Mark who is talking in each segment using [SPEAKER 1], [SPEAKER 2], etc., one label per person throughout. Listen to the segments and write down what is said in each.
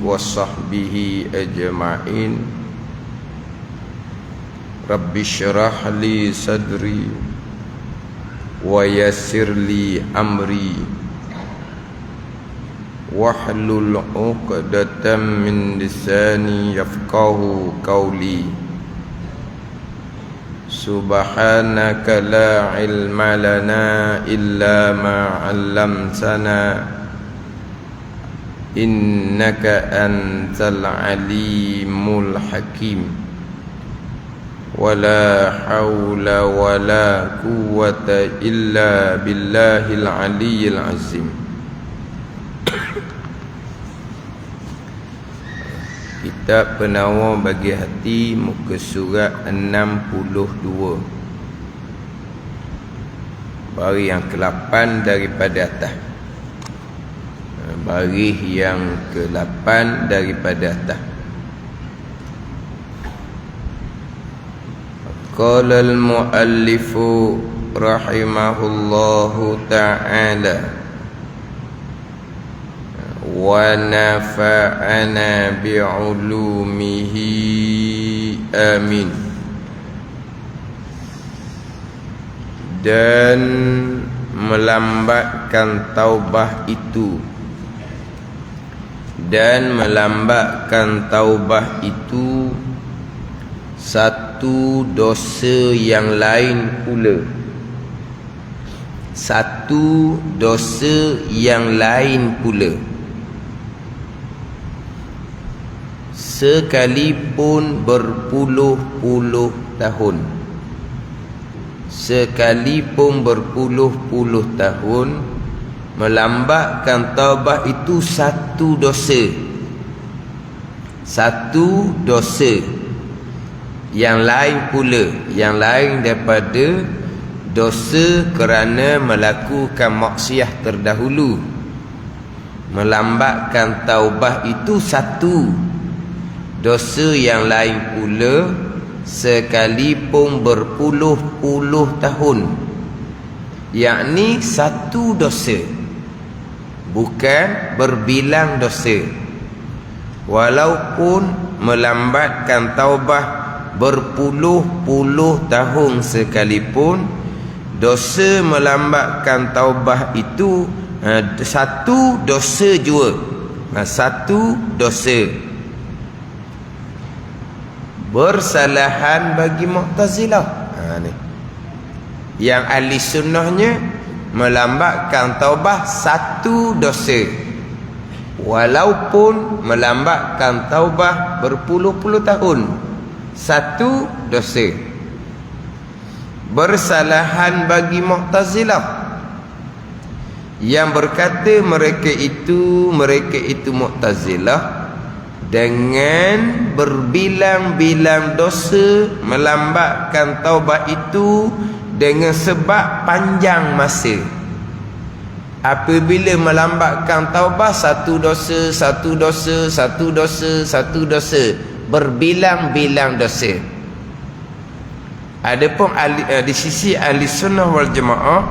[SPEAKER 1] وصحبه أجمعين. رب اشرح لي صدري ويسر لي أمري واحلل عقدة من لساني يفقه قولي. سبحانك لا علم لنا إلا ما علمتنا إنك أنت العليم الحكيم. ولا حول ولا قوة إلا بالله العلي العظيم. Kitab Penawar Bagi Hati, muka surat 62, baris yang ke-8 daripada atas. Baris yang ke-8 daripada atas. Qala al-muallifu rahimahullahu ta'ala wa nafa'ana bi'ulumihi amin. Dan melambatkan taubah itu, dan melambatkan taubah itu satu dosa yang lain pula. Satu dosa yang lain pula, sekalipun berpuluh-puluh tahun. Sekalipun berpuluh-puluh tahun, melambatkan taubat itu satu dosa. Satu dosa yang lain pula, yang lain daripada dosa kerana melakukan maksiat terdahulu. Melambatkan taubah itu satu dosa yang lain pula, sekalipun berpuluh-puluh tahun. Yakni satu dosa, bukan berbilang dosa. Walaupun melambatkan taubah berpuluh-puluh tahun sekalipun, dosa melambatkan taubah itu satu dosa jua. Satu dosa. Bersalahan bagi Mu'tazilah. Ni yang ahli sunnahnya melambatkan taubah satu dosa, walaupun melambatkan taubah berpuluh-puluh tahun, satu dosa. Bersalahan bagi Mu'tazilah yang berkata mereka itu Mu'tazilah dengan berbilang-bilang dosa melambatkan taubat itu dengan sebab panjang masa. Apabila melambatkan taubat satu dosa, satu dosa, satu dosa, satu dosa, berbilang-bilang dosa. Adapun di sisi ahli sunnah wal jamaah,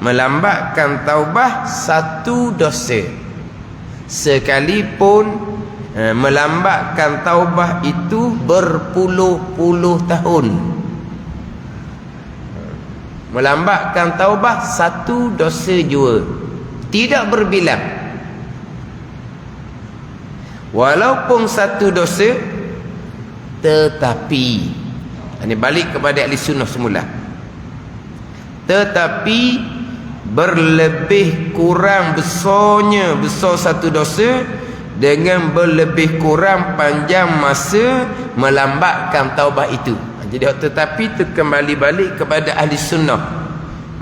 [SPEAKER 1] melambatkan taubah satu dosa, sekalipun melambatkan taubah itu berpuluh-puluh tahun. Melambatkan taubah satu dosa jua, tidak berbilang. Walaupun satu dosa, tetapi ini balik kepada ahli sunnah semula, tetapi berlebih kurang besar satu dosa dengan berlebih kurang panjang masa melambatkan taubah itu. Jadi tetapi itu kembali balik kepada ahli sunnah.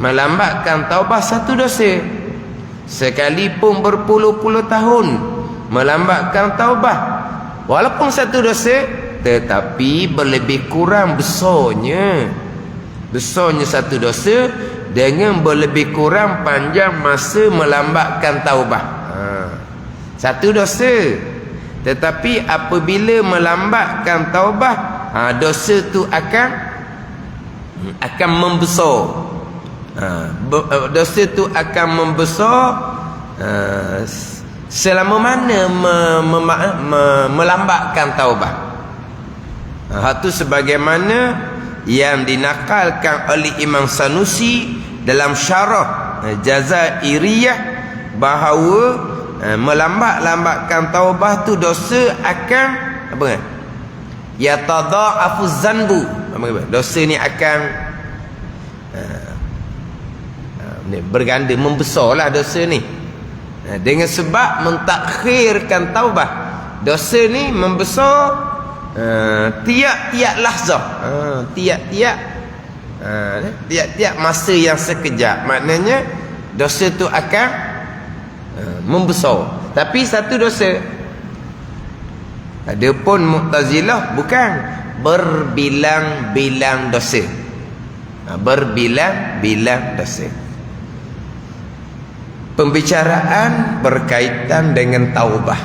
[SPEAKER 1] Melambatkan taubah satu dosa, sekalipun berpuluh-puluh tahun melambatkan taubah, walaupun satu dosa, tetapi berlebih kurang besarnya satu dosa dengan berlebih kurang panjang masa melambatkan taubah. Satu dosa, tetapi apabila melambatkan taubah, dosa tu akan membesar. Dosa tu akan membesar selama mana melambatkan taubat. Hal tu sebagaimana yang dinakalkan oleh Imam Sanusi dalam syarah Jazairiyah, bahawa melambat-lambatkan taubat tu dosa akan apa? Yatadha'afu zanbu. Dosa ni akan berganda, membesarlah dosa ni. Dengan sebab mentakhirkan taubat, dosa ni membesar tiap-tiap lahzah, tiap-tiap masa yang sekejap. Maknanya dosa tu akan membesar. Tapi satu dosa, adapun Mu'tazilah bukan, berbilang-bilang dosa. Berbilang-bilang dosa. Pembicaraan berkaitan dengan taubah,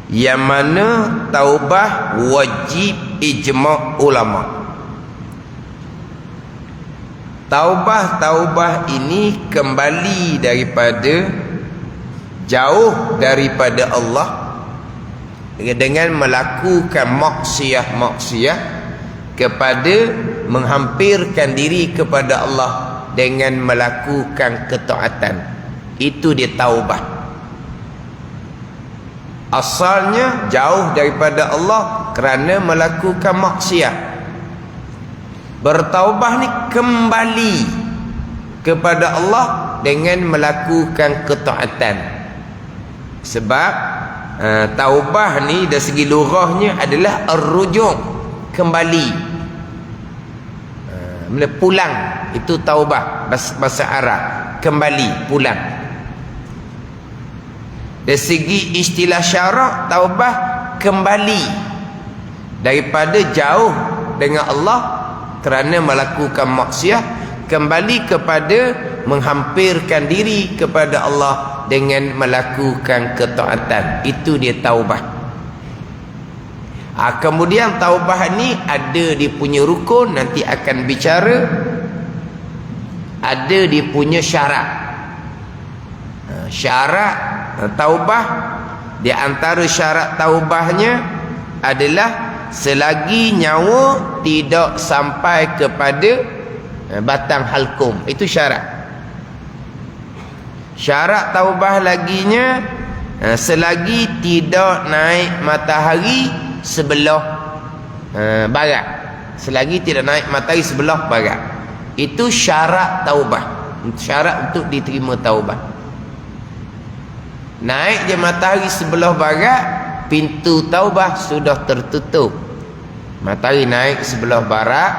[SPEAKER 1] yang mana taubah wajib ijma' ulama. Taubah ini kembali daripada jauh daripada Allah dengan melakukan maksiat kepada menghampirkan diri kepada Allah dengan melakukan ketaatan. Itu dia taubah. Asalnya jauh daripada Allah kerana melakukan maksiat. Bertaubah ni kembali kepada Allah dengan melakukan ketaatan. Sebab taubah ni dari segi lughahnya adalah ar-rujuk, kembali, pulang. Itu taubah bahasa Arab, kembali, pulang. Dari segi istilah syarak, taubah kembali daripada jauh dengan Allah kerana melakukan maksiat, kembali kepada menghampirkan diri kepada Allah dengan melakukan ketaatan. Itu dia taubah. Kemudian taubah ni ada dia punya rukun, nanti akan bicara. Ada dia punya syarat. Syarat taubah, di antara syarat taubahnya adalah selagi nyawa tidak sampai kepada batang halkum. Itu syarat. Syarat taubah laginya selagi tidak naik matahari sebelah barat. Selagi tidak naik matahari sebelah barat. Itu syarat taubah. Syarat untuk diterima taubah. Naik je matahari sebelah barat, pintu taubah sudah tertutup. Matahari naik sebelah barat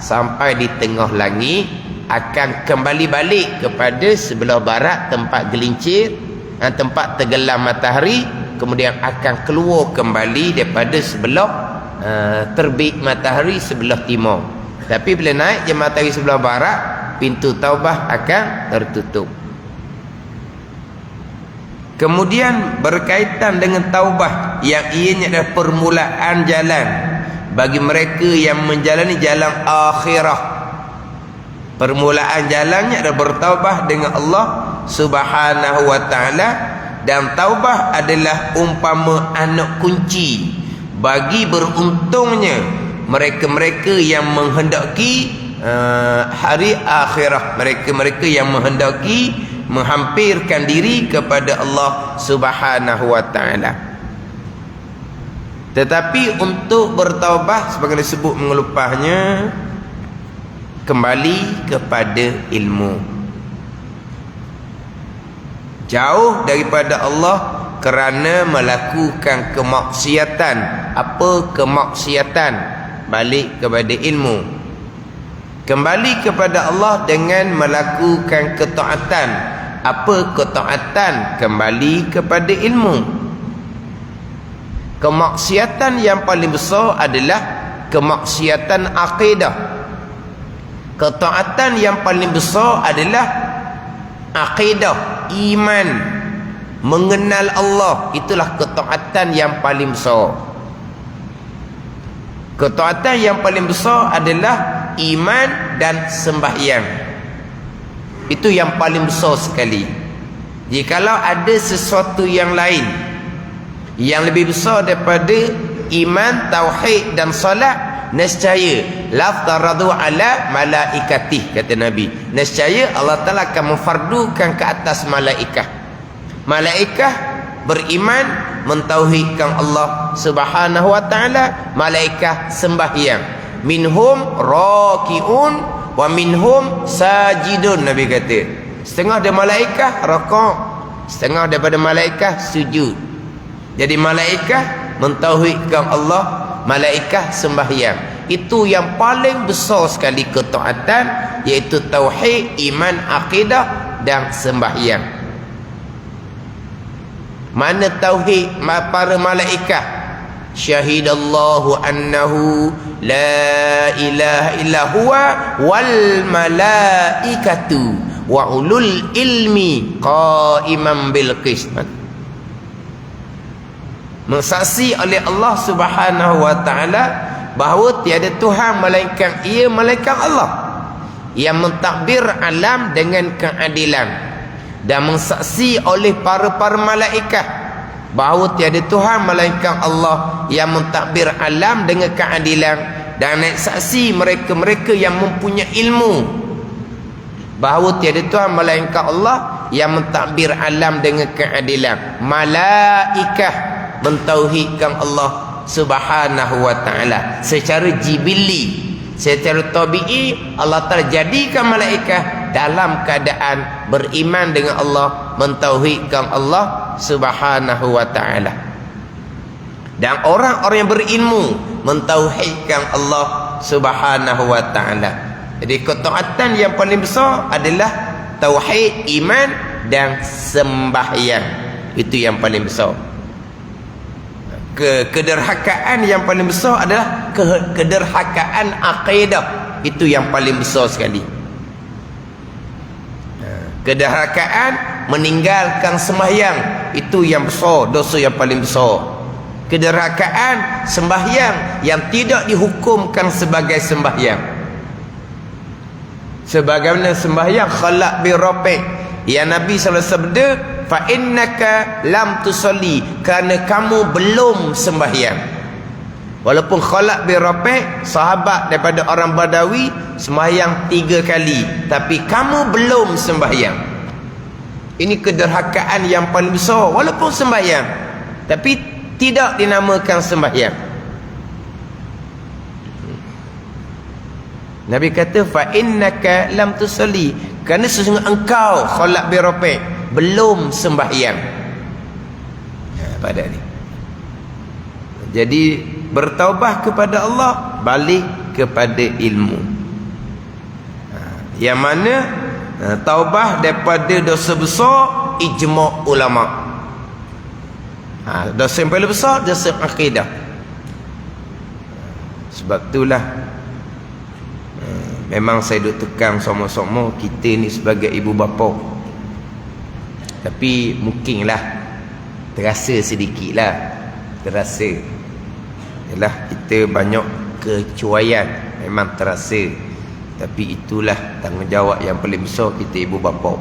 [SPEAKER 1] sampai di tengah langit, akan kembali balik kepada sebelah barat, tempat gelincir, tempat tenggelam matahari, kemudian akan keluar kembali daripada sebelah terbit matahari sebelah timur. Tapi bila naik je matahari sebelah barat, pintu taubah akan tertutup. Kemudian berkaitan dengan taubah yang ianya adalah permulaan jalan bagi mereka yang menjalani jalan akhirah. Permulaan jalannya adalah bertaubah dengan Allah Subhanahu wa ta'ala. Dan taubah adalah umpama anak kunci bagi beruntungnya mereka-mereka yang menghendaki hari akhirah, mereka-mereka yang menghendaki menghampirkan diri kepada Allah Subhanahu wa ta'ala. Tetapi untuk bertaubat, sebagai disebut mengelupahnya, kembali kepada ilmu, jauh daripada Allah kerana melakukan kemaksiatan. Apa kemaksiatan? Balik kepada ilmu. Kembali kepada Allah dengan melakukan ketaatan. Apa ketaatan? Kembali kepada ilmu. Kemaksiatan yang paling besar adalah kemaksiatan akidah. Ketaatan yang paling besar adalah akidah, iman, mengenal Allah. Itulah ketaatan yang paling besar. Ketaatan yang paling besar adalah iman dan sembahyang. Itu yang paling besar sekali. Jikalau ada sesuatu yang lain yang lebih besar daripada iman, tauhid dan solat, nescaya laftaradu ala malaikatih, kata Nabi. Nescaya Allah Ta'ala akan memfardukan ke atas malaikah. Malaikah beriman, mentauhidkan Allah Subhanahu wa Ta'ala. Malaikah sembahyang. Minhum raki'un wa minhum sajidun, Nabi kata. Setengah dari malaikah raka', setengah daripada malaikah sujud. Jadi malaikah mentauhidkan Allah, malaikah sembahyang. Itu yang paling besar sekali ketaatan, iaitu tauhid, iman, akidah dan sembahyang. Mana tauhid para malaikah? Syahidallahu annahu la ilaha illa huwa wal malaikatu wa ulul ilmi qaiman bil qist. Mensaksi oleh Allah Subhanahu wa Ta'ala bahawa tiada Tuhan melainkan ia, malaikat Allah yang mentadbir alam dengan keadilan, dan mensaksi oleh para malaikat bahawa tiada Tuhan melainkan Allah yang mentadbir alam dengan keadilan, dan saksi mereka-mereka yang mempunyai ilmu bahawa tiada Tuhan melainkan Allah yang mentadbir alam dengan keadilan. Malaikah mentauhidkan Allah Subhanahu wa Ta'ala secara jibili, secara tabi'i. Allah Ta'ala jadikan malaikat dalam keadaan beriman dengan Allah, mentauhidkan Allah Subhanahu wa Ta'ala. Dan orang-orang yang berilmu mentauhidkan Allah Subhanahu wa Ta'ala. Jadi ketaatan yang paling besar adalah tauhid, iman dan sembahyang. Itu yang paling besar. Kederhakaan yang paling besar adalah kederhakaan akidah. Itu yang paling besar sekali. Kederhakaan meninggalkan sembahyang, itu yang besar, dosa yang paling besar. Kederhakaan sembahyang yang tidak dihukumkan sebagai sembahyang, sebagaimana sembahyang khalaq bi rabbik, yang Nabi SAW sabda, fa innaka lam tusalli, kerana kamu belum sembahyang. Walaupun khalaq bi rabbik, sahabat daripada orang Badawi sembahyang 3 kali, tapi kamu belum sembahyang. Ini kederhakaan yang paling besar. Walaupun sembahyang, tapi tidak dinamakan sembahyang. Nabi kata fa innaka lam tusalli, kerana sesungguhnya engkau khalaq bi rabbik belum sembahyang. Pada ni. Jadi bertaubat kepada Allah, balik kepada ilmu. Yang mana taubah daripada dosa besar, ijma' ulama. Dosa yang paling besar, dosa akidah. Sebab itulah memang saya duk tekan sama-sama, kita ni sebagai ibu bapa, tapi mungkinlah terasa sedikit lah, terasa ialah kita banyak kecuaian, memang terasa. Tapi itulah tanggungjawab yang paling besar kita ibu bapa.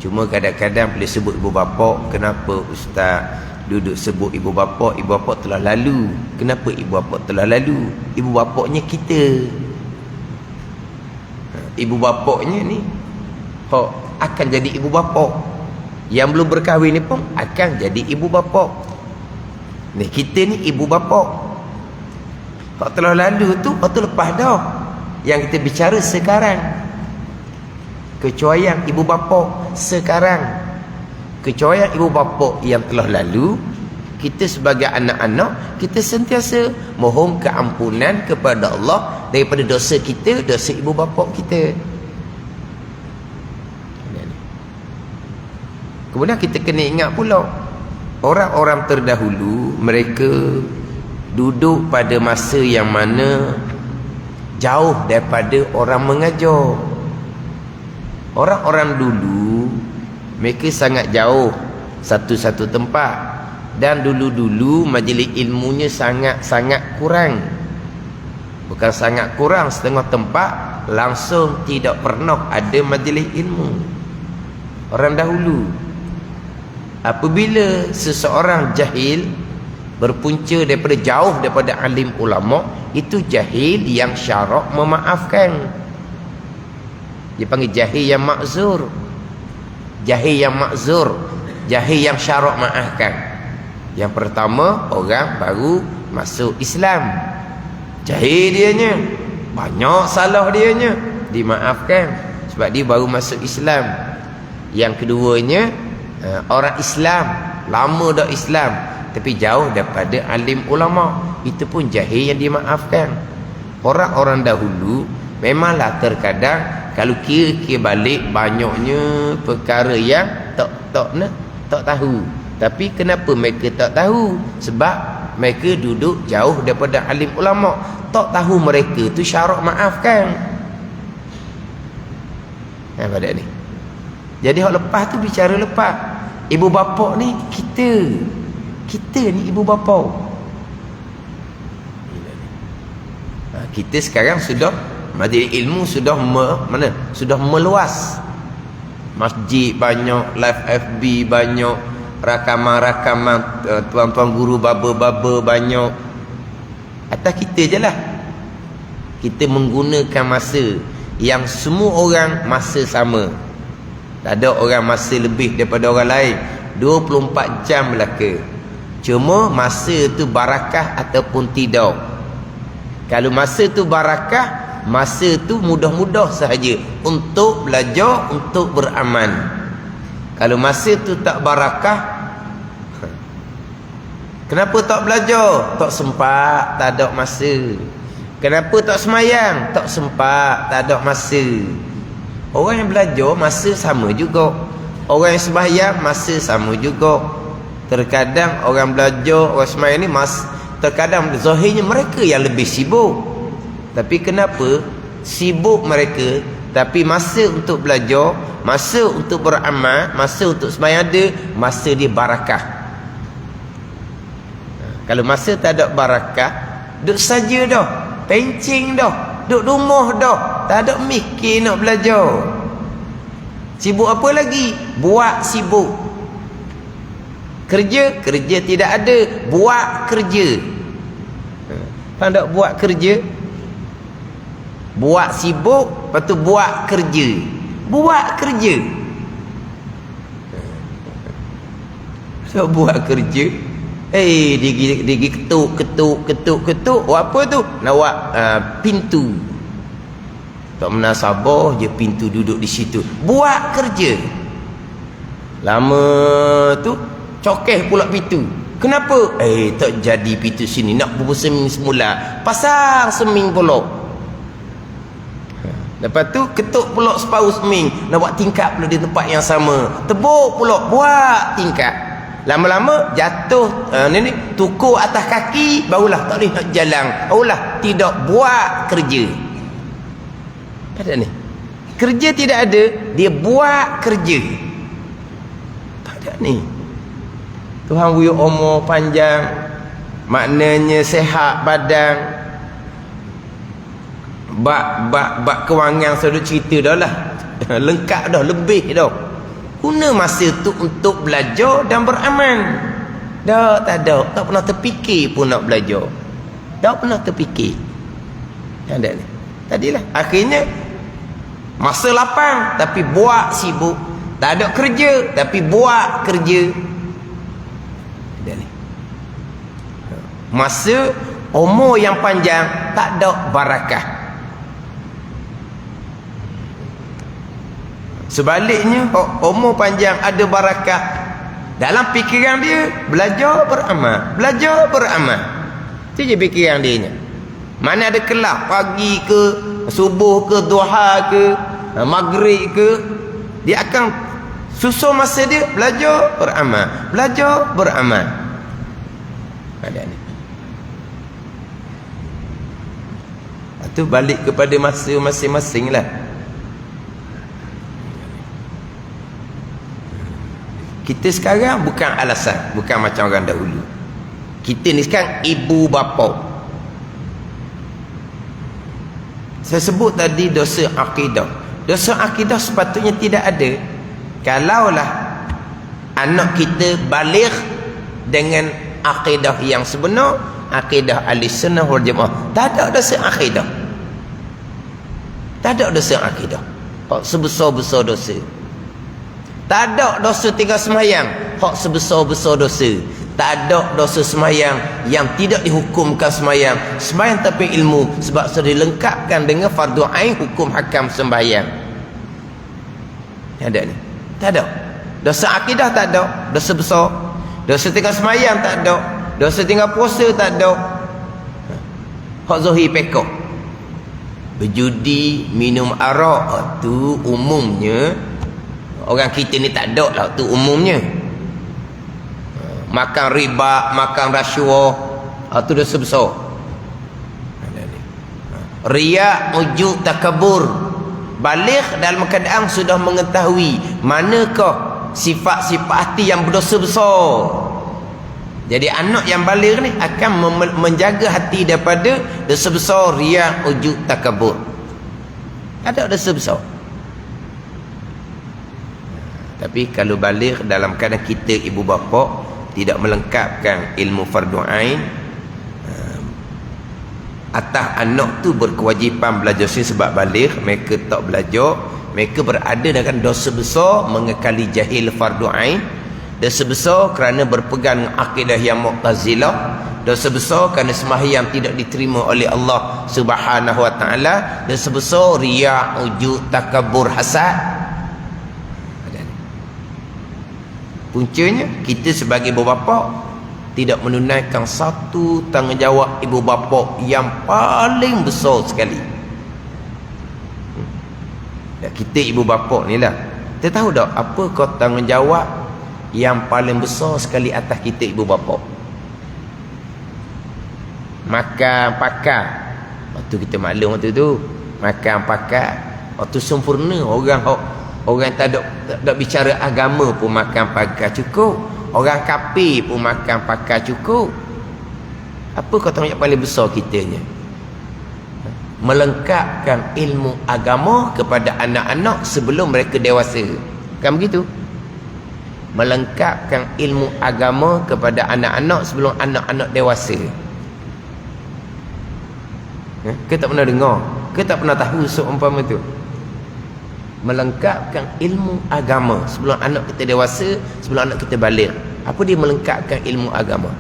[SPEAKER 1] Cuma kadang-kadang boleh sebut ibu bapa, kenapa ustaz duduk sebut ibu bapa? Ibu bapa telah lalu. Kenapa ibu bapa telah lalu? Ibu bapanya kita. Ibu bapanya ni akan jadi ibu bapa. Yang belum berkahwin ni pun akan jadi ibu bapa. Ni kita ni ibu bapa. Hak telah lalu tu, hak tu lepas dah. Yang kita bicara sekarang, kecuaian ibu bapa sekarang. Kecuaian ibu bapa yang telah lalu, kita sebagai anak-anak, kita sentiasa mohon keampunan kepada Allah daripada dosa kita, dosa ibu bapa kita. Kemudian kita kena ingat pula, orang-orang terdahulu mereka duduk pada masa yang mana jauh daripada orang mengajar. Orang-orang dulu mereka sangat jauh satu-satu tempat, dan dulu-dulu majlis ilmunya sangat-sangat kurang. Bukan sangat kurang, setengah tempat langsung tidak pernah ada majlis ilmu. Orang dahulu apabila seseorang jahil berpunca daripada jauh daripada alim ulama, itu jahil yang syarak memaafkan. Dia panggil jahil yang makzur. Jahil yang makzur, jahil yang syarak maafkan. Yang pertama, orang baru masuk Islam, jahil dianya, banyak salah dianya, dimaafkan sebab dia baru masuk Islam. Yang keduanya, orang Islam, lama dah Islam tapi jauh daripada alim ulama, itu pun jahil yang dimaafkan. Orang-orang dahulu memanglah terkadang kalau kira-kira balik, banyaknya perkara yang tak tahu. Tapi kenapa mereka tak tahu? Sebab mereka duduk jauh daripada alim ulama. Tak tahu mereka tu syarak maafkan. Pada ni. Jadi hak lepas tu bicara lepas. Ibu bapa ni kita ni ibu bapa. Kita sekarang sudah majlis ilmu sudah sudah meluas. Masjid banyak, live FB banyak, rakaman-rakaman tuan-tuan guru baba-baba banyak. Atas kita je lah. Kita menggunakan masa yang semua orang masa sama. Tak ada orang masa lebih daripada orang lain. 24 jam belaka. Cuma masa tu barakah ataupun tidak. Kalau masa tu barakah, masa tu mudah-mudah sahaja untuk belajar, untuk beramal. Kalau masa tu tak barakah, kenapa tak belajar? Tak sempat, tak ada masa. Kenapa tak semayang? Tak sempat, tak ada masa. Orang yang belajar masa sama juga. Orang yang sembahyang masa sama juga. Terkadang orang belajar, orang sembahyang ni terkadang zahirnya mereka yang lebih sibuk. Tapi kenapa sibuk mereka, tapi masa untuk belajar, masa untuk beramal, masa untuk sembahyang ada, masa dia barakah. Kalau masa tak ada barakah, duduk saja dah, pencing dah, duduk rumah dah, tak ada mikir nak belajar. Sibuk apa lagi? Buat sibuk. Kerja tidak ada, buat kerja. Faham tak? Buat kerja, buat sibuk, lepas tu buat kerja. Buat kerja. So buat kerja, dia ketuk. Apa tu? Nak buat pintu. Tak menasabah je pintu duduk di situ. Buat kerja. Lama tu cokeh pula pintu. Kenapa? Tak jadi pintu sini, nak berseming semula. Pasang seming pula. Lepas tu ketuk pula separuh seming, nak buat tingkap pula di tempat yang sama. Tebuk pula, buat tingkap. Lama-lama jatuh tukur atas kaki, barulah tak boleh nak jalan. Barulah tidak buat kerja. Ada ni. Kerja tidak ada, dia buat kerja. Tak ada ni. Tuhan beri umur panjang, maknanya sihat badan. Bak kewangan saya dah cerita dah lah. Lengkap dah, lebih dah. Guna masa tu untuk belajar dan beramal. Dah tak ada, tak pernah terfikir pun nak belajar. Tak pernah terfikir. Ada ni. Tadilah akhirnya masa lapang tapi buat sibuk. Tak ada kerja tapi buat kerja. Ada ni. Masa umur yang panjang tak ada barakah. Sebaliknya umur panjang ada barakah. Dalam fikiran dia belajar beramal, belajar beramal. Itu je fikiran dia nya. Mana ada kelas pagi ke, subuh ke, duha ke, maghrib ke, dia akan susun masa dia belajar beramal, belajar beramal. Ada ni. Itu balik kepada masa masing-masing lah. Kita sekarang bukan alasan, bukan macam orang dahulu. Kita ni sekarang ibu bapa. Saya sebut tadi dosa akidah. Dosa akidah sepatutnya tidak ada. Kalaulah anak kita baligh dengan akidah yang sebenar, akidah ahli sunnah wal jamaah. Tak ada dosa akidah. Tak ada dosa akidah. Hak sebesar-besar dosa. Tak ada dosa tinggal semayang. Hak sebesar-besar dosa. Tak ada dosa semayang yang tidak dihukumkan semayang. Semayang tapi ilmu. Sebab sudah dilengkapkan dengan fardu ain hukum hakam sembahyang. Ada ni? Tak ada. Dosa akidah tak ada. Dosa besar. Dosa tinggal semayang tak ada. Dosa tinggal puasa tak ada. Hak zahir pekok. Berjudi, minum arak, tu umumnya. Orang kita ni tak ada lah, tu umumnya. Makan riba, makan rasuah, itu dosa besar. Riya, ujub, takabur. Baligh dalam keadaan sudah mengetahui manakah sifat-sifat hati yang berdosa besar. Jadi anak yang baligh ni akan menjaga hati daripada dosa besar, riya, ujub, takabur. Ada dosa besar. Tapi kalau baligh dalam keadaan kita ibu bapa tidak melengkapkan ilmu fardu ain, atas anak tu berkewajipan belajar sebab baligh, mereka tak belajar, mereka berada dengan dosa besar mengekali jahil fardu ain, dosa besar kerana berpegang dengan akidah yang Mu'tazilah, dosa besar kerana sembahyang tidak diterima oleh Allah Subhanahu wa taala, dosa besar riya, ujub, takabur, hasad. Puncanya kita sebagai ibu bapa tidak menunaikan satu tanggungjawab ibu bapa yang paling besar sekali. Kita ibu bapa ni lah, kita tahu tak apa kau tanggungjawab yang paling besar sekali atas kita ibu bapa? Makan pakar. Waktu kita maklum waktu tu, makan pakar. Waktu sempurna orang tak ada bicara agama pun makan pakar cukup. Orang kafir pun makan pakar cukup. Apa kau tengok yang paling besar kitanya? Melengkapkan ilmu agama kepada anak-anak sebelum mereka dewasa. Kan begitu? Melengkapkan ilmu agama kepada anak-anak sebelum anak-anak dewasa. Kita tak pernah dengar, kita tak pernah tahu seumpama tu. Melengkapkan ilmu agama sebelum anak kita dewasa, sebelum anak kita baligh. Apa dia melengkapkan ilmu agama?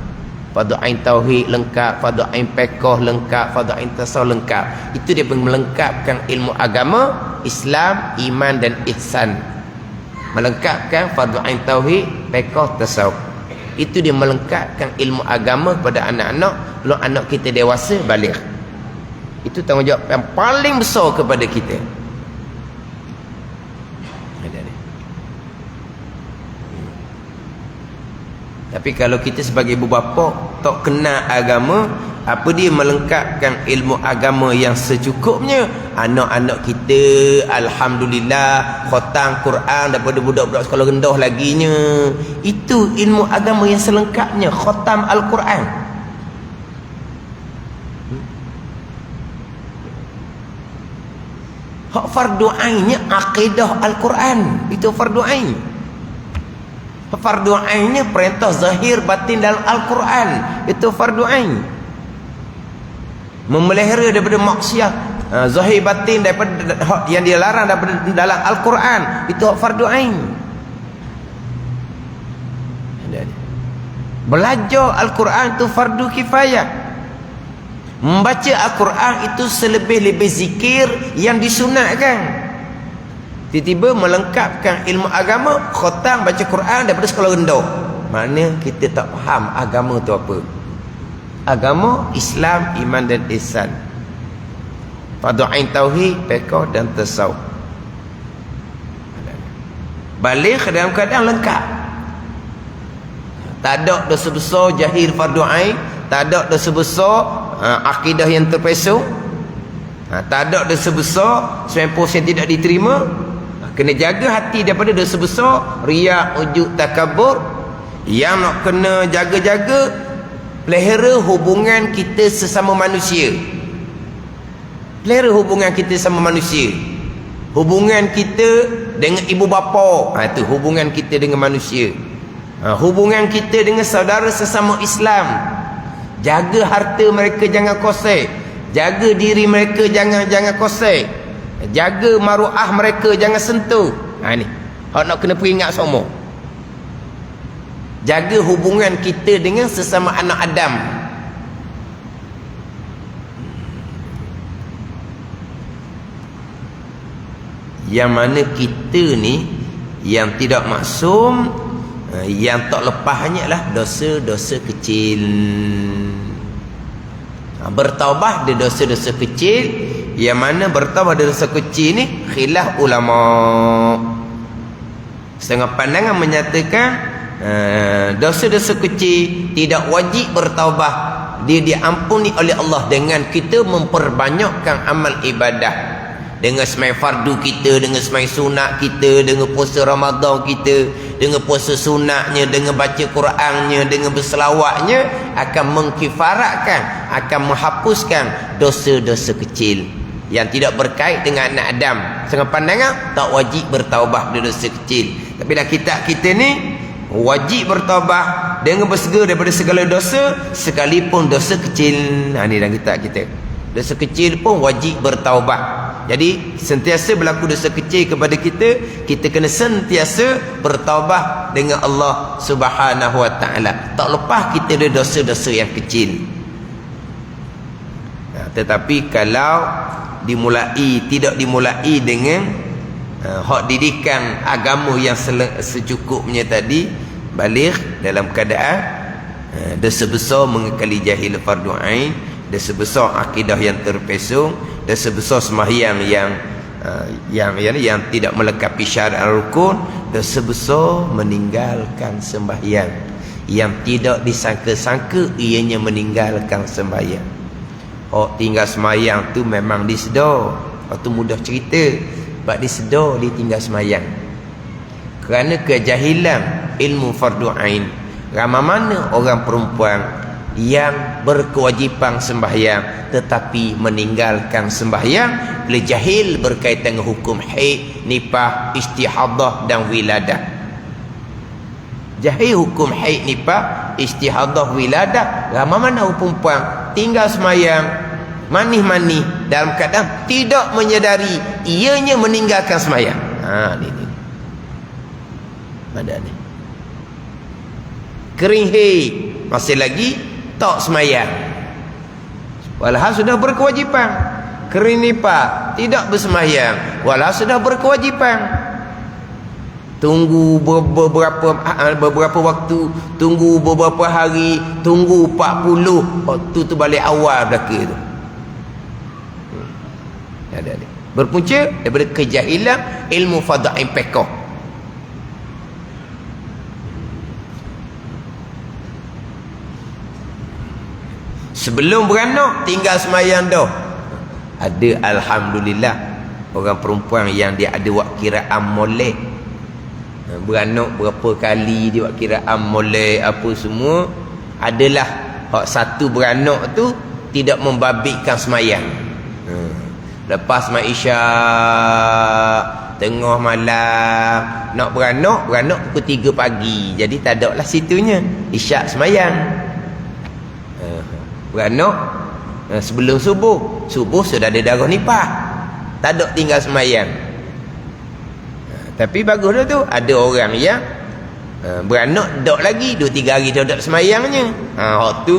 [SPEAKER 1] Fardu ain tauhid lengkap, fardu ain fiqh lengkap, fardu ain tasawuf lengkap. Itu dia melengkapkan ilmu agama, Islam, iman dan ihsan. Melengkapkan fardu ain tauhid, fiqh, tasawuf. Itu dia melengkapkan ilmu agama kepada anak-anak sebelum anak kita dewasa baligh. Itu tanggungjawab yang paling besar kepada kita. Tapi kalau kita sebagai ibu bapa tak kenal agama, apa dia melengkapkan ilmu agama yang secukupnya, anak-anak kita alhamdulillah khatam Quran daripada budak-budak sekolah rendah laginya. Itu ilmu agama yang selengkapnya, khatam Al-Quran. Hak fardu ainnya akidah Al-Quran, itu fardu ain. Fardu ainnya perintah zahir batin dalam Al-Quran, itu fardu ain. Memelihara daripada maksiat zahir batin daripada yang dia larang daripada dalam Al-Quran, itu fardu ain. Belajar Al-Quran itu fardu kifayah. Membaca Al-Quran itu selebih-lebih zikir yang disunatkan. Tiba-tiba melengkapkan ilmu agama, khatam baca Quran daripada sekolah rendah. Mana kita tak faham agama tu apa? Agama, Islam, iman dan ihsan. Fardu ain tauhid, fiqh dan tasawuf. Baligh dalam keadaan lengkap. Tak ada dosa besar jahil fardu ain, tak ada dosa besar akidah yang terpesong, tak ada dosa besar 90% tidak diterima. Kena jaga hati daripada dosa besar, riya, ujub, takabur. Yang nak kena jaga-jaga, pelihara hubungan kita sesama manusia. Pelihara hubungan kita sama manusia. Hubungan kita dengan ibu bapa, itu hubungan kita dengan manusia. Hubungan kita dengan saudara sesama Islam, jaga harta mereka jangan kosek, jaga diri mereka jangan kosek, jaga maruah mereka jangan sentuh. Ni hak nak kena peringat semua. Jaga hubungan kita dengan sesama anak Adam. Yang mana kita ni yang tidak maksum, yang tak lepasnya lah dosa-dosa kecil. Bertaubat dari dosa-dosa kecil. Yang mana bertaubat dari dosa kecil ni khilaf ulama. Setengah pandangan menyatakan dosa-dosa kecil tidak wajib bertaubat, dia diampuni oleh Allah dengan kita memperbanyakkan amal ibadah, dengan semai fardu kita, dengan semai sunat kita, dengan puasa Ramadan kita, dengan puasa sunatnya, dengan baca Qurannya, dengan berselawatnya, akan mengkifaratkan, akan menghapuskan dosa-dosa kecil yang tidak berkait dengan anak Adam. Setengah pandangan tak wajib bertaubat dari dosa kecil, tapi dalam kitab kita ni wajib bertaubat dengan bersegera daripada segala dosa, sekalipun dosa kecil. Ni dalam kitab kita, dosa kecil pun wajib bertaubat. Jadi sentiasa berlaku dosa kecil kepada kita, kita kena sentiasa bertaubat dengan Allah Subhanahu Wa Taala. Tak lepas kita ada dosa-dosa yang kecil. Tetapi kalau tidak dimulai dengan hak didikan agama yang secukupnya tadi, balik dalam keadaan dosa besar mengekali jahil fardu ain, dosa besar akidah yang terpesong, dosa besar sembahyang yang tidak melengkapi syarat rukun, dosa besar meninggalkan sembahyang yang tidak disangka-sangka ianya meninggalkan sembahyang. Tinggal sembahyang tu memang disedar, tu mudah cerita, sebab disedar dia tinggal sembahyang kerana kejahilan ilmu fardu ain. Ramai mana orang perempuan yang berkewajipan sembahyang tetapi meninggalkan sembahyang oleh jahil berkaitan dengan hukum haid, nifas, istihadah dan wiladah. Jahil hukum haid, nifas, istihadah, wiladah. Ramai mana perempuan tinggal sembahyang, manih-manih dalam keadaan tidak menyedari ianya meninggalkan sembahyang. Ni ada ni kering haid, masih lagi tak sembahyang, walhal sudah berkewajipan. Kering nifas, tidak bersembahyang, walhal sudah berkewajipan. Tunggu beberapa waktu, tunggu beberapa hari, tunggu 40, waktu tu balik awal belaka tu. Ada. Berpunca daripada kejahilan ilmu fadha'in fiqh. Sebelum beranak tinggal semayang dah. Ada alhamdulillah orang perempuan yang dia ada wak kiraan molek. Beranak berapa kali dia wak kiraan molek apa semua. Adalah hak satu beranak tu tidak membabitkan semayang. Lepas Maisha tengah malam nak beranak pukul 3 pagi. Jadi tak ada lah situnya isyak semayang. Beranak sebelum subuh sudah ada darah nifas, tak ada tinggal semayang. Tapi bagus dah tu, ada orang yang beranak dok lagi 2-3 hari dah tak semayangnya. Waktu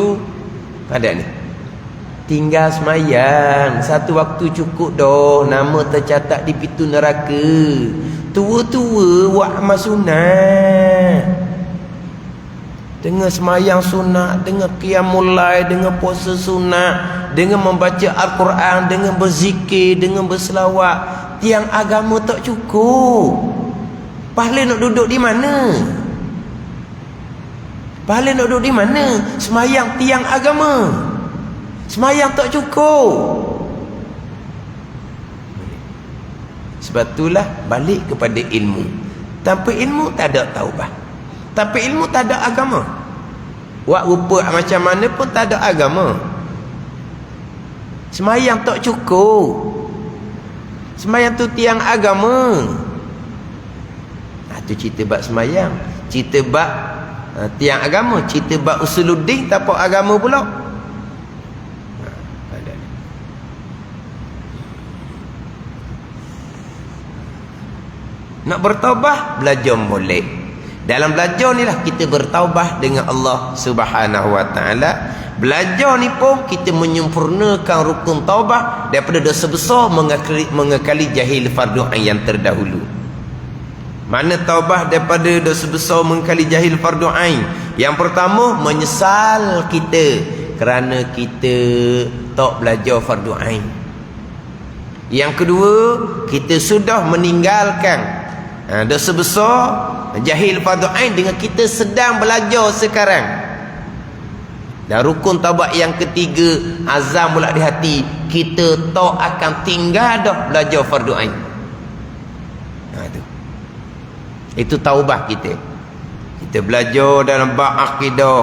[SPEAKER 1] ada ni tinggal semayang, satu waktu cukup dah, nama tercatat di pintu neraka. Tua-tua buat amal sunat, dengan semayang sunat, dengan qiyamul lail, dengan puasa sunat, dengan membaca Al-Quran, dengan berzikir, dengan berselawat. Tiang agama tak cukup. Pahala nak duduk di mana? Pahala nak duduk di mana? Semayang tiang agama, semayang tak cukup. Sebab itulah balik kepada ilmu. Tanpa ilmu tak ada taubat. Tanpa ilmu tak ada agama. Buat rupa macam mana pun tak ada agama. Semayang tak cukup. Semayang tu tiang agama. Tu cerita bab semayang. Cerita bab tiang agama. Cerita bab usuluddin tapak agama pula. Nak bertaubat, belajar boleh. Dalam belajar ni lah kita bertaubat dengan Allah Subhanahu Wa Taala. Belajar ni pun kita menyempurnakan rukun taubat daripada dosa besar mengekali jahil fardu ain yang terdahulu. Mana taubat daripada dosa besar mengekali jahil fardu ain? Yang pertama, menyesal kita kerana kita tak belajar fardu ain. Yang kedua, kita sudah meninggalkan dosa besar jahil fardu ain dengan kita sedang belajar sekarang. Dan rukun taubat yang ketiga, azam pula di hati, kita tak akan tinggal dah belajar fardu ain. Itu taubat kita. Kita belajar dalam bab akidah,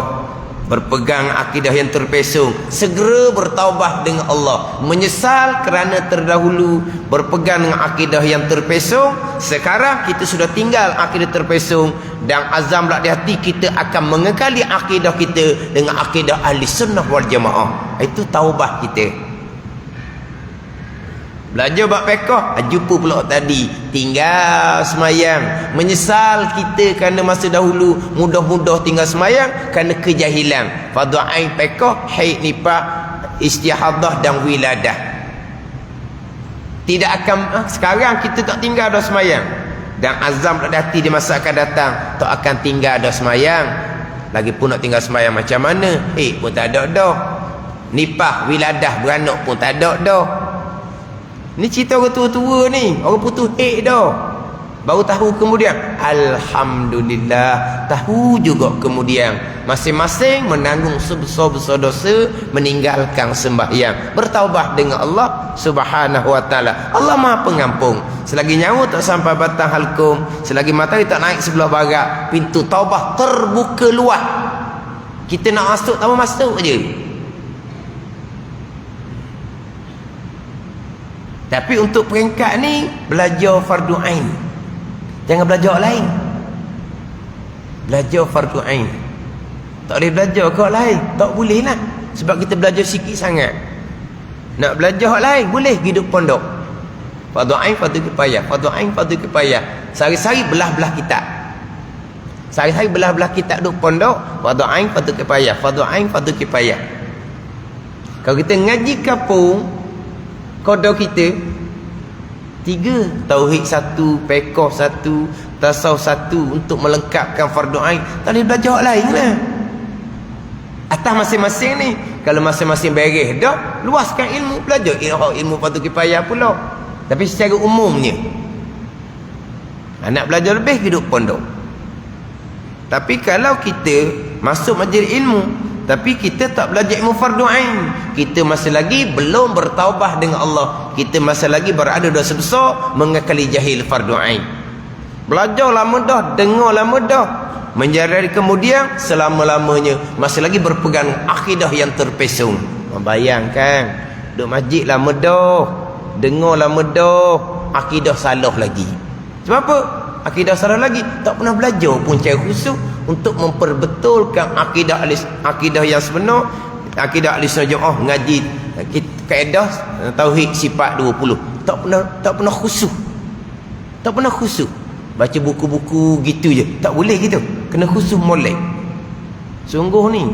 [SPEAKER 1] berpegang akidah yang terpesong, segera bertaubat dengan Allah, menyesal kerana terdahulu berpegang dengan akidah yang terpesong. Sekarang kita sudah tinggal akidah terpesong dan azam di hati kita akan mengekali akidah kita dengan akidah ahli sunnah wal jamaah. Itu taubat kita. Belajar bab fiqh, jumpa pula tadi, tinggal semayang, menyesal kita kerana masa dahulu mudah-mudah tinggal semayang kerana kejahilan. Fardu ain fiqh, haid, nifas, istihadah dan wiladah. Tidak akan sekarang kita tak tinggal dah semayang, dan azam pada hati di masa akan datang tak akan tinggal dah semayang. Lagipun nak tinggal semayang macam mana? Pun tak ada dah. Nifas, wiladah, beranak pun tak ada dah. Ni cerita orang tua-tua ni, orang putus dah. Baru tahu kemudian, alhamdulillah, tahu juga kemudian masing-masing menanggung sebesar-besar dosa, meninggalkan sembahyang, bertaubat dengan Allah Subhanahu Wa Taala. Allah Maha Pengampun. Selagi nyawa tak sampai batang halkum, selagi matahari tak naik sebelah barat, pintu taubat terbuka luas. Kita nak masuk, tak masuk je. Tapi untuk peringkat ni, belajar fardu ain. Jangan belajar lain. Belajar fardu ain. Tak boleh belajar kau lain, tak boleh lah. Sebab kita belajar sikit sangat. Nak belajar lain, boleh hidup pondok. Fardu ain, fardu kifayah. Fardu ain, fardu kifayah. Sehari-hari belah-belah kitab. Sehari-hari belah-belah kitab duduk pondok. Fardu ain, fardu kifayah. Fardu ain, fardu kifayah. Kalau kita ngaji kampung, kodok kita 3, tauhid 1, fiqh 1, tasawuf 1 untuk melengkapkan fardu ain. Tak boleh belajar lain lah. Atas masing-masing ni, kalau masing-masing beres dah, luaskan ilmu, belajar ilmu fardu kifayah pula. Tapi secara umumnya, nak belajar lebih hidup pondok. Tapi kalau kita masuk majlis ilmu tapi kita tak belajar ilmu fardu ain, kita masih lagi belum bertaubat dengan Allah. Kita masih lagi berada dosa besar mengekali jahil fardu ain. Belajar lama dah, dengar lama dah, menjadi kemudian selama-lamanya masih lagi berpegang akidah yang terpesong. Bayangkan, duduk masjid lama dah, dengar lama dah, akidah salah lagi. Sebab apa? Akidah salah lagi, tak pernah belajar pun cara khusus untuk memperbetulkan akidah yang sebenar, akidah ahli sunnah jamaah, ngaji kaedah tauhid sifat 20. Tak pernah khusus. Tak pernah khusus. Baca buku-buku gitu je, tak boleh gitu. Kena khusus molek. Sungguh ni,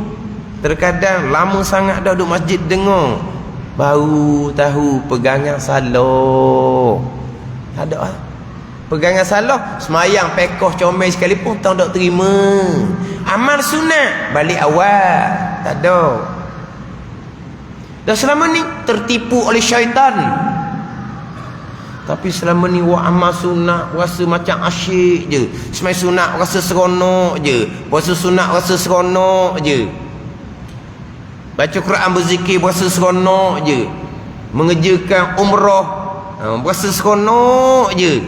[SPEAKER 1] terkadang lama sangat dah duduk masjid dengar, baru tahu pegangan salah. Ada lah. Pegangan salah, semayang pekoh comel sekalipun tak nak terima. Amal sunat balik awal, tak ada. Dan selama ni tertipu oleh syaitan. Tapi selama ni buat amal sunat rasa macam asyik je. Semai sunat rasa seronok je. Puasa sunat rasa seronok je. Baca Quran berzikir rasa seronok je. Mengerjakan umrah rasa seronok je.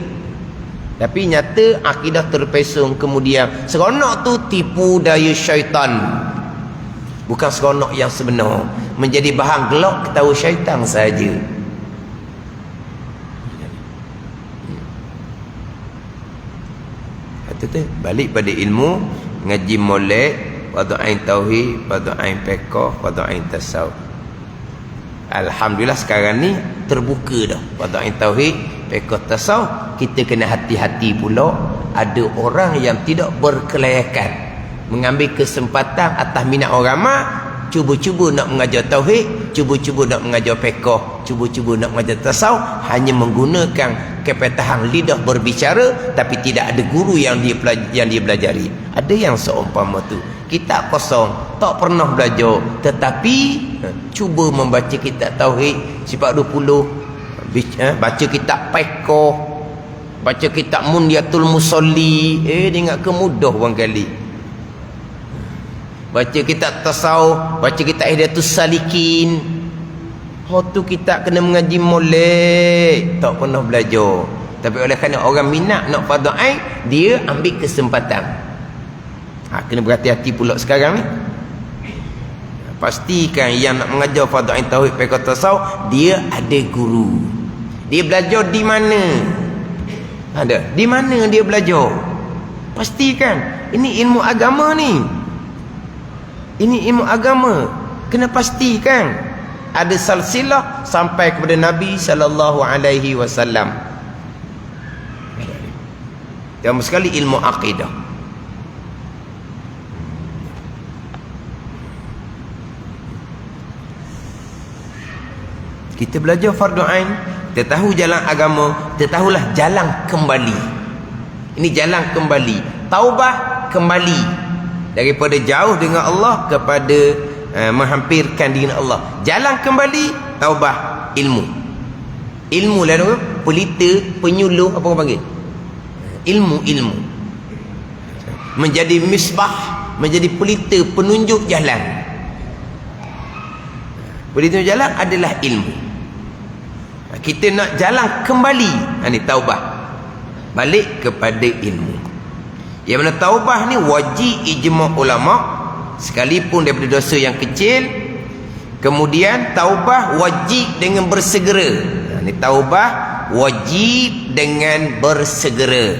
[SPEAKER 1] Tapi nyata akidah terpesong kemudian. Seronok tu tipu daya syaitan, bukan seronok yang sebenar. Menjadi bahan gelak ketawa syaitan saja. Kata balik pada ilmu. ngaji molek, fardu ain tauhid, fardu ain fiqh, fardu ain tasawuf. Alhamdulillah sekarang ni terbuka dah fardu ain tauhid, fiqh, tasawuf. Kita kena hati-hati pula, ada orang yang tidak berkelayakan mengambil kesempatan atas minat orang ramai, cuba-cuba nak mengajar tauhid, cuba-cuba nak mengajar fiqh, cuba-cuba nak mengajar tasawuf, hanya menggunakan kepetahan lidah berbicara, tapi tidak ada guru yang dia pelajari. Ada yang seumpama tu, kitab kosong, tak pernah belajar, tetapi cuba membaca kitab tauhid sifat 20, baca kitab fiqh, baca kitab Munyatul Musalli, dia ingat ke mudah orang kali. Baca kitab tasawuf, baca kitab Hidayatus Salikin. Tu kitab kena mengaji molek, tak pernah belajar. Tapi oleh kerana orang minat nak fardu ain, dia ambil kesempatan. Kena berhati-hati pula sekarang ni. Pastikan yang nak mengajar fardu ain tauhid, fiqh, tasawuf, dia ada guru. Dia belajar di mana? Ada. Di mana dia belajar? Pastikan. Ini ilmu agama ni. Ini ilmu agama. Kena pastikan ada silsilah sampai kepada Nabi sallallahu alaihi wasallam. Yang sekali ilmu akidah. Kita belajar fardu ain, kita tahu jalan agama, kita tahulah jalan kembali. Ini jalan kembali. Taubah kembali daripada jauh dengan Allah kepada menghampirkan diri Allah. Jalan kembali taubah, ilmu. Ilmu lah tu, pelita, penyuluh, apa orang panggil? Ilmu. Menjadi misbah, menjadi pelita, penunjuk jalan. Pelita jalan adalah ilmu. Kita nak jalan kembali, ini taubah. Balik kepada ilmu. Yang mana taubah ni wajib ijma' ulama, sekalipun daripada dosa yang kecil. Kemudian taubah wajib dengan bersegera. Ini taubah wajib dengan bersegera.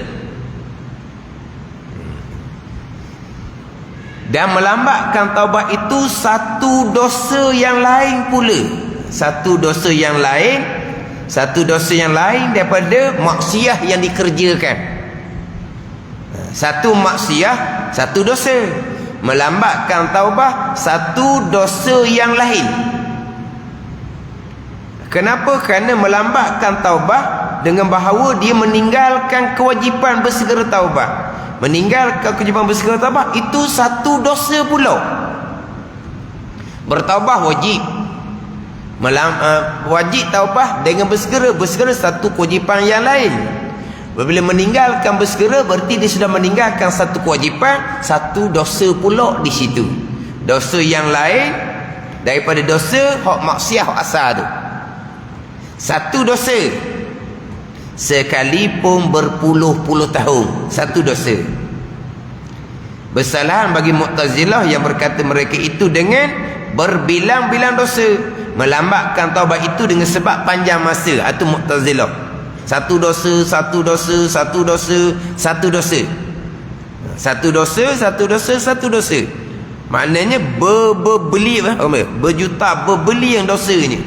[SPEAKER 1] Dan melambatkan taubah itu satu dosa yang lain pula. Satu dosa yang lain daripada maksiat yang dikerjakan. Satu maksiat, satu dosa. Melambatkan taubah, satu dosa yang lain. Kenapa? Kerana melambatkan taubah dengan bahawa dia meninggalkan kewajipan bersegera taubah. Meninggalkan kewajipan bersegera taubah itu satu dosa pula. Bertaubah wajib. Wajib taubah dengan bersegera. Bersegera satu kewajipan yang lain. Bila meninggalkan bersegera, berarti dia sudah meninggalkan satu kewajipan, satu dosa pula di situ. Dosa yang lain daripada dosa hak maksiat hak asal tu. Satu dosa sekalipun berpuluh-puluh tahun, satu dosa. Bersalahan bagi Mu'tazilah yang berkata mereka itu dengan berbilang-bilang dosa. Melambatkan taubat itu dengan sebab panjang masa. Itu Mu'tazilah. Satu dosa, satu dosa, satu dosa, satu dosa. Satu dosa, satu dosa, satu dosa. Maknanya berbeli, berjuta berbeli yang dosanya.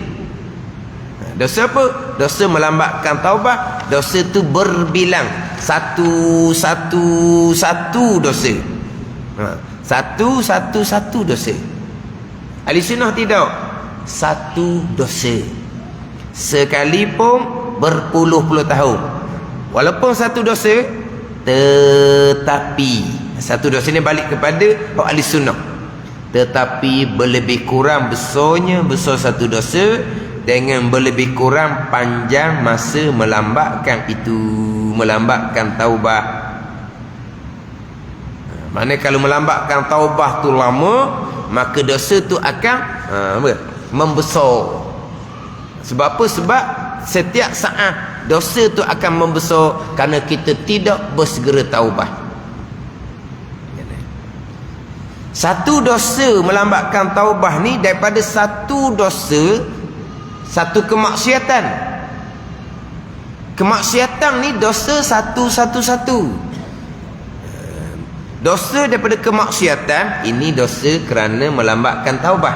[SPEAKER 1] Dosa apa? Dosa melambatkan taubat. Dosa tu berbilang. Satu dosa. Satu dosa. Ahli sunnah tidak. Satu dosa. Sekalipun berpuluh-puluh tahun. Walaupun satu dosa, tetapi satu dosa ni balik kepada ahli sunnah. Tetapi berlebih kurang besarnya, besar satu dosa dengan berlebih kurang panjang masa melambatkan itu, melambatkan taubah. Mana kalau melambatkan taubah tu lama, maka dosa tu akan membesar. Sebab apa? Sebab setiap saat dosa tu akan membesar kerana kita tidak bersegera taubah. Satu dosa melambatkan taubah ni daripada satu dosa, satu kemaksiatan. Kemaksiatan ni dosa satu. Dosa daripada kemaksiatan, ini dosa kerana melambatkan taubat.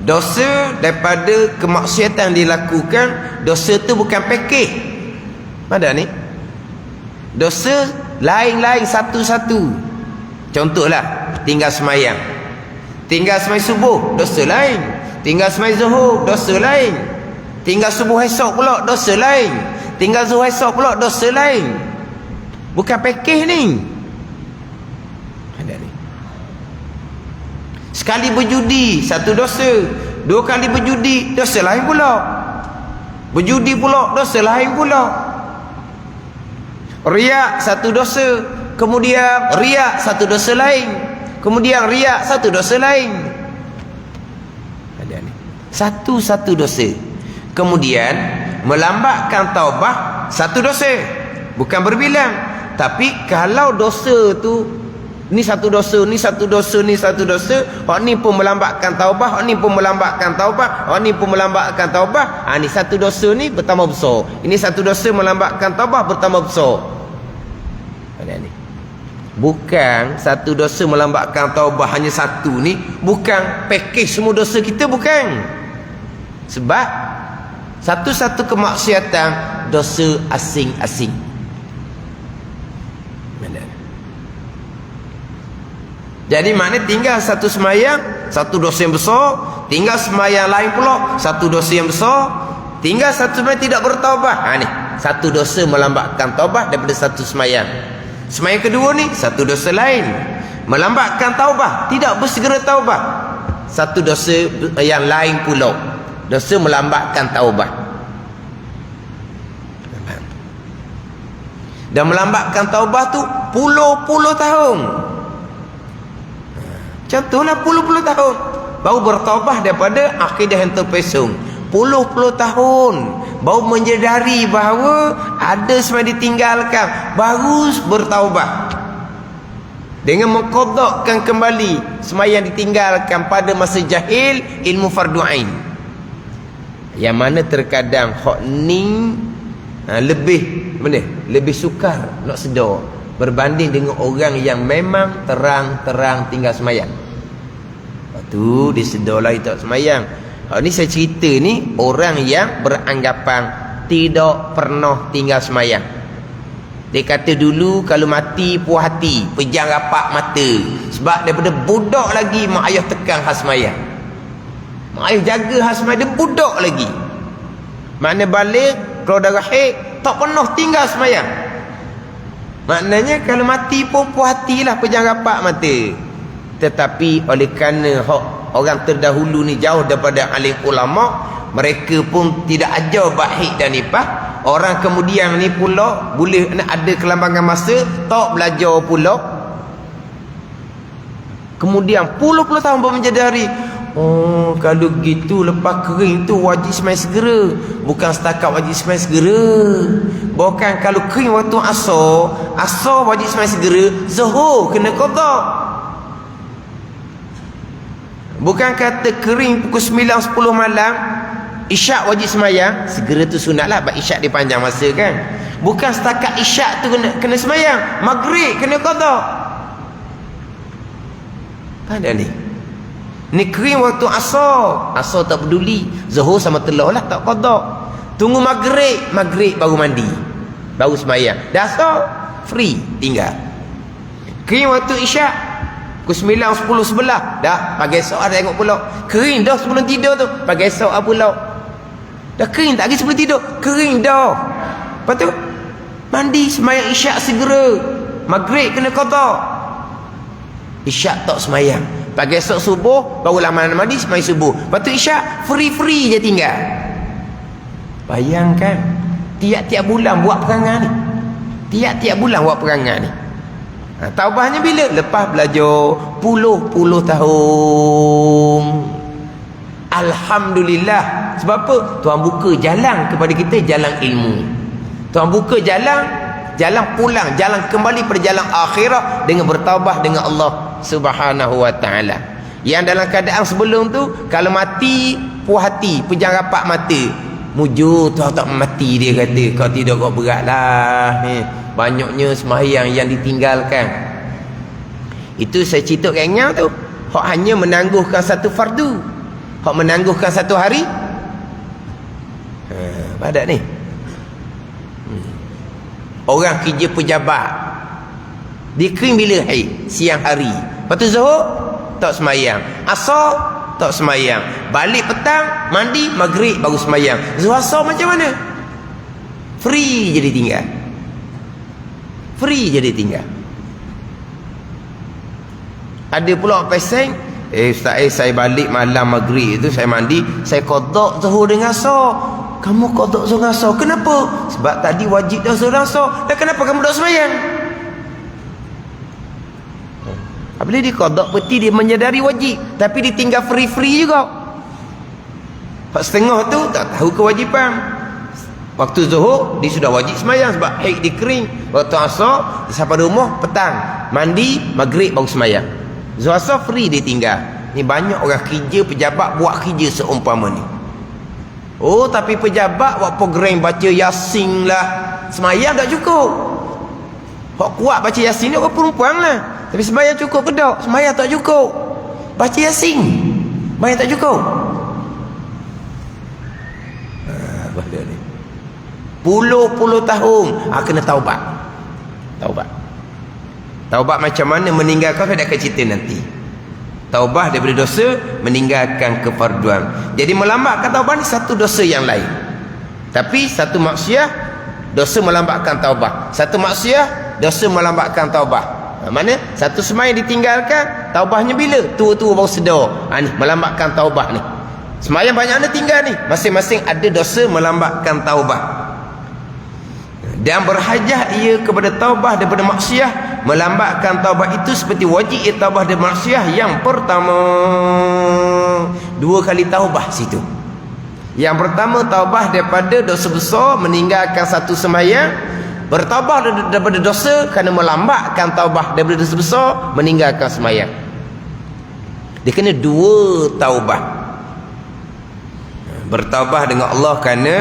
[SPEAKER 1] Dosa daripada kemaksiatan dilakukan, dosa tu bukan pekeh. Ada ni? Dosa lain-lain satu-satu. Contohlah, tinggal semayang. Tinggal semayang subuh, dosa lain. Tinggal semayang zuhur, dosa lain. Tinggal subuh esok pula, dosa lain. Tinggal zuhur esok pula, dosa lain. Bukan pekeh ni. Ada ni. Sekali berjudi, satu dosa. 2 kali berjudi, dosa lain pula. Berjudi pula, dosa lain pula. Riak, satu dosa. Kemudian riak, satu dosa lain. Kemudian riak, satu dosa lain. Ada ni. Satu-satu dosa. Kemudian melambatkan taubat, satu dosa. Bukan berbilang. Tapi kalau dosa tu, ni satu dosa, ni satu dosa, ni satu dosa, hak ni pun melambatkan taubat, hak ni pun melambatkan taubat, hak ni pun melambatkan taubat. Ni satu dosa ni bertambah besar. Ini satu dosa melambatkan taubat bertambah besar. Ada ni. Bukan satu dosa melambatkan taubat hanya satu ni, bukan package semua dosa kita, bukan. Sebab satu-satu kemaksiatan dosa asing-asing. Jadi maknanya tinggal satu semayang, satu dosa yang besar. Tinggal semayang lain pula, satu dosa yang besar. Tinggal satu semayang tidak bertaubat. Ni satu dosa melambatkan taubat daripada satu semayang. Semayang kedua ni satu dosa lain, melambatkan taubat, tidak bersegera taubat. Satu dosa yang lain pula, dosa melambatkan taubat. Dan melambatkan taubat tu puluh-puluh tahun. Contohlah puluh-puluh tahun baru bertaubat daripada akidah yang terpesong. Puluh-puluh tahun baru menyedari bahawa ada semua ditinggalkan, baru bertaubat. Dengan mengqadakkan kembali semua yang ditinggalkan pada masa jahil, ilmu fardu ain. Yang mana terkadang hak ni lebih sukar nak sedar berbanding dengan orang yang memang terang-terang tinggal semayang. Lepas tu dia sedarlah tak semayang. Ni saya cerita ni orang yang beranggapan tidak pernah tinggal semayang. Dia kata dulu kalau mati puas hati, pejam rapat mata. Sebab daripada budak lagi mak ayah tekan khas semayang. Mak ayah jaga khas semayang, dia budak lagi. Mana balik kalau dah rahim tak pernah tinggal semayang. Maknanya kalau mati pun puas hatilah, pejam rapat mata. Tetapi oleh kerana orang terdahulu ni jauh daripada alim ulama, mereka pun tidak ajar baik dan nipah. Orang kemudian ni pula boleh ada kelambangan masa, tak belajar pula. Kemudian puluh-puluh tahun baru menyedari, oh kalau gitu lepas kering tu wajib semayang segera. Bukan setakat wajib semayang segera, bukan kalau kering waktu asar wajib semayang segera, zuhur kena qada. Bukan kata kering pukul 9-10 malam, isyak wajib semayang, segera tu sunat lah, sebab isyak dia panjang masa kan. Bukan setakat isyak tu kena semayang, maghrib kena qada. Ada ni. Ni kering waktu asar tak peduli, zuhur sama telah lah tak qada. Tunggu maghrib baru mandi, baru semayang. Dah asar free tinggal. Kering waktu isyak pukul 9, 10, 11 dah pagi esok ada tengok pula. Kering dah sebelum tidur tu, pagi esok pula. Dah kering tak lagi sebelum tidur, kering dah. Lepas tu mandi semayang isyak segera, maghrib kena qada. Isyak tak semayang, pagi esok subuh barulah mandi semayang subuh. Lepas tu isyak free je tinggal. Bayangkan tiap-tiap bulan buat perangai ni. Tiap-tiap bulan buat perangai ni. Taubahnya bila? Lepas belajar puluh-puluh tahun. Alhamdulillah. Sebab apa? Tuhan buka jalan kepada kita, jalan ilmu. Tuhan buka jalan pulang, jalan kembali pada jalan akhirat dengan bertaubat dengan Allah Subhanahu wa taala. Yang dalam keadaan sebelum tu, kalau mati puas hati, pejam rapat mata, mujur Tuhan tak mati, dia kata. Kau tidak kau beratlah. Banyaknya sembahyang yang ditinggalkan. Itu saya cerita kat Ngau tu. Hak hanya menangguhkan satu fardu. Hak menangguhkan satu hari. Padat ni. Orang kerja pejabat. Dikering bila hai? Siang hari. Lepas tu Zuhur tak semayang. Asar tak semayang. Balik petang, mandi, maghrib baru semayang. Zuhur asar macam mana? Free jadi tinggal. Free jadi tinggal. Ada pula peseng, ustaz saya balik malam maghrib tu saya mandi, saya qada Zuhur dengan asar. Kamu qada Zuhur dengan asar. Kenapa? Sebab tadi wajib dah Zuhur dengan asar. Dan kenapa kamu tak semayang? Bila dia qada peti dia menyadari wajib, tapi dia tinggal free-free juga. Hak setengah tu tak tahu kewajipan. Waktu Zuhur dia sudah wajib semayang sebab haid dia kering. Waktu asar dia sampai rumah petang, mandi, maghrib baru semayang. Zuhur asar free dia tinggal. Ni banyak orang kerja pejabat buat kerja seumpama ni. Oh, tapi pejabat buat program baca Yasin lah. Semayang tak cukup. Hak kuat baca Yasin ni orang perempuan lah. Tapi semayang cukup ke tak? Semayang tak cukup. Baca Yasin semayang tak cukup. Bahaya ni. Puluh-puluh tahun kena taubat. Taubat macam mana meninggalkan, saya akan cerita nanti. Taubat daripada dosa, meninggalkan kefarduan. Jadi melambatkan taubat ni satu dosa yang lain. Tapi satu maksiat, dosa melambatkan taubat. Satu maksiat, dosa melambatkan taubat. Mana? Satu semayang ditinggalkan, taubahnya bila? Tua-tua baru sedar. Ni melambatkan taubat ni. Semayang banyak mana tinggal ni. Masing-masing ada dosa melambatkan taubat. Dan berhajat ia kepada taubah daripada maksiat. Melambatkan taubat itu seperti wajib ia taubah daripada maksiat. Yang pertama, 2 kali taubah situ. Yang pertama, taubah daripada dosa besar, meninggalkan satu semayang. Bertaubah daripada dosa kerana melambatkan taubah daripada dosa besar, meninggalkan semayang. Dia kena 2 taubah. Bertaubah dengan Allah kerana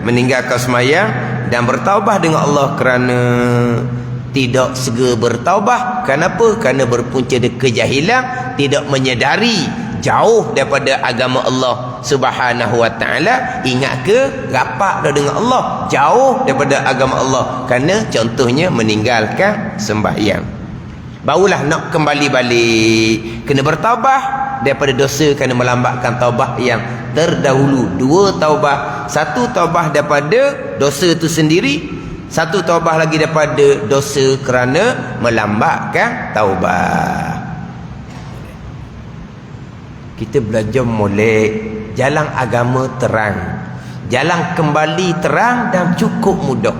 [SPEAKER 1] meninggalkan semayang, dan bertaubah dengan Allah kerana tidak segera bertaubah. Kenapa? Kerana berpunca dari kejahilan, tidak menyedari, jauh daripada agama Allah Subhanahu wa ta'ala. Ingat ke? Rapat dah dengan Allah, jauh daripada agama Allah. Kerana contohnya meninggalkan sembahyang. Barulah nak kembali balik. Kena bertaubah daripada dosa kerana melambatkan taubah yang terdahulu. 2 taubah. 1 taubah daripada dosa itu sendiri, 1 taubah lagi daripada dosa kerana melambatkan taubah. Kita belajar molek. Jalan agama terang, jalan kembali terang dan cukup mudah.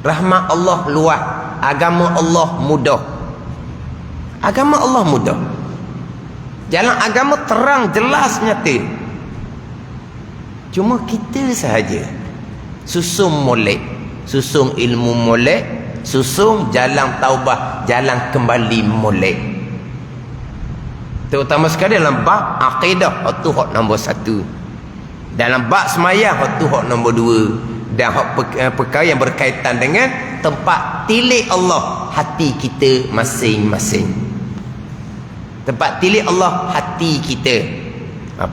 [SPEAKER 1] Rahmat Allah luas, agama Allah mudah. Agama Allah mudah. Jalan agama terang, jelas, nyata. Cuma kita sahaja susung molek, susung ilmu molek, susung jalan taubah, jalan kembali molek. Terutama sekali dalam bab akidah, itu hak nombor 1. Dalam bab semayang, itu hak nombor 2. Dan hak perkara yang berkaitan dengan tempat tilik Allah, hati kita masing-masing. Tempat tilik Allah, hati kita.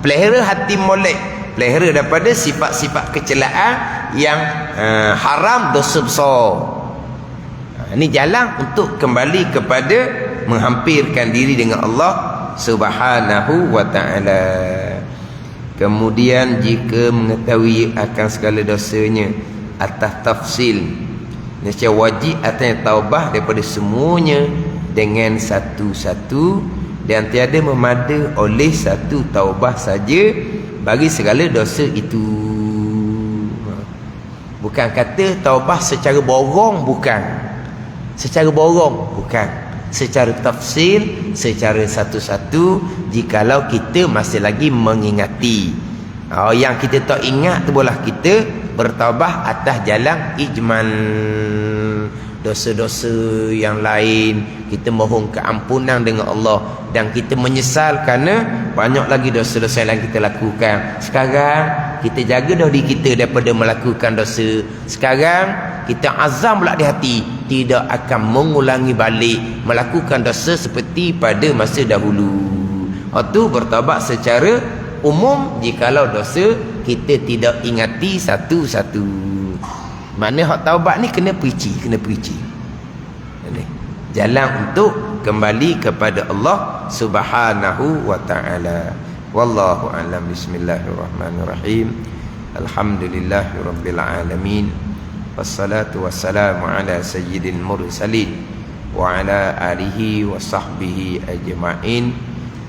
[SPEAKER 1] Pelihara hati molek, pelihara daripada sifat-sifat kecelaan yang haram, dosa besar. Ini jalan untuk kembali kepada menghampirkan diri dengan Allah Subhanahu wa ta'ala. Kemudian jika mengetahui akan segala dosanya atas tafsil, nescaya wajib atasnya taubah daripada semuanya dengan satu-satu, dan tiada memada oleh satu taubah saja bagi segala dosa itu. Bukan kata taubah secara borong, bukan. Secara borong, bukan. Secara tafsil, secara satu-satu, jikalau kita masih lagi mengingati. Yang kita tak ingat tu boleh kita bertaubah atas jalan ijman. Dosa-dosa yang lain kita mohon keampunan dengan Allah, dan kita menyesal kerana banyak lagi dosa-dosa yang kita lakukan. Sekarang kita jaga dah diri kita daripada melakukan dosa. Sekarang kita azam pula di hati tidak akan mengulangi balik melakukan dosa seperti pada masa dahulu. Itu bertaubat secara umum jikalau dosa kita tidak ingati satu-satu. Maknanya hak taubat ni kena perici. Jalan untuk kembali kepada Allah Subhanahu wa ta'ala. Wallahu a'lam. Bismillahirrahmanirrahim. Alhamdulillahirabbil alamin. Wassalatu wassalamu ala sayyidil mursalin wa ala alihi wa sahbihi ajma'in.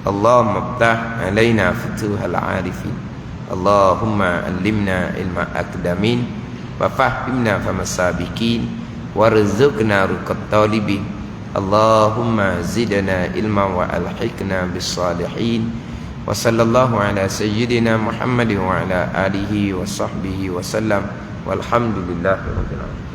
[SPEAKER 1] Allahumma iftah alaina futuhal arifin. Allahumma allimna ilma aqdamin wa fahimna famasabikin warzuqna ruqat talibin. Allahumma zidna ilma wa alhiqna bis salihin. Wa sallallahu ala sayyidina Muhammadin wa ala alihi wa sahbihi wa sallam. Walhamdulillahi rabbil alamin.